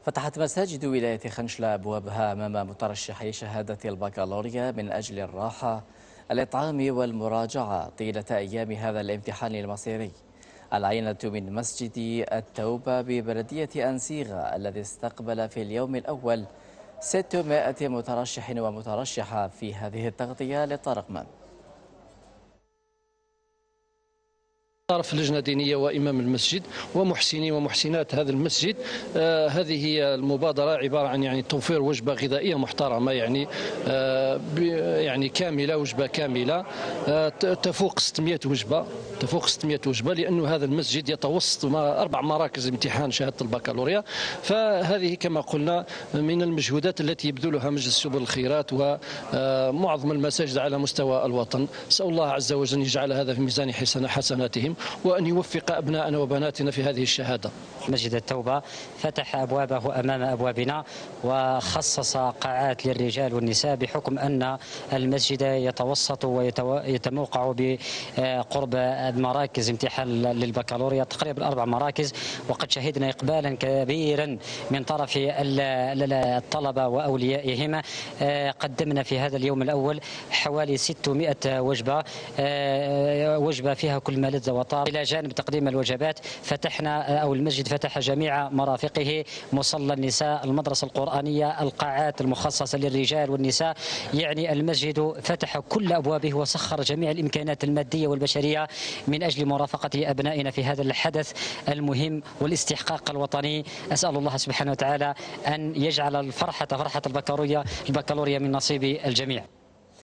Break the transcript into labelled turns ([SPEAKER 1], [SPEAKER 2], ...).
[SPEAKER 1] فتحت مساجد ولاية خنشلة أبوابها أمام مترشحي شهادة البكالوريا من أجل الراحة، الإطعام والمراجعة طيلة أيام هذا الامتحان المصيري. العينة من مسجد التوبة ببلدية أنسيغا الذي استقبل في اليوم الأول 600 مترشح ومترشحة في هذه التغطية للطارق مان.
[SPEAKER 2] طرف اللجنة الدينية وإمام المسجد ومحسني ومحسنات هذا المسجد. هذه هي المبادرة عبارة عن توفير وجبة غذائية محترمة كاملة، وجبة كاملة تفوق 600 وجبة لأنه هذا المسجد يتوسط 4 مراكز امتحان شهادة البكالوريا. فهذه كما قلنا من المجهودات التي يبذلها مجلس سبل الخيرات ومعظم المساجد على مستوى الوطن. أسأل الله عز وجل أن يجعل هذا في ميزان حسناتهم وأن يوفق أبناءنا وبناتنا في هذه الشهادة.
[SPEAKER 3] مسجد التوبة فتح أبوابه أمام أبوابنا وخصص قاعات للرجال والنساء بحكم أن المسجد يتوسط ويتموقع بقرب مراكز امتحان للبكالوريا، تقريبا 4 مراكز، وقد شهدنا إقبالا كبيرا من طرف الطلبة وأوليائهم. قدمنا في هذا اليوم الأول حوالي 600 وجبة فيها كل ما لذ وطاب. إلى جانب تقديم الوجبات المسجد فتح جميع مرافقه، مصلى النساء، المدرسة القرآنية، القاعات المخصصة للرجال والنساء. المسجد فتح كل أبوابه وسخر جميع الإمكانات المادية والبشرية من أجل مرافقة أبنائنا في هذا الحدث المهم والاستحقاق الوطني. أسأل الله سبحانه وتعالى أن يجعل فرحة البكالوريا من نصيب الجميع.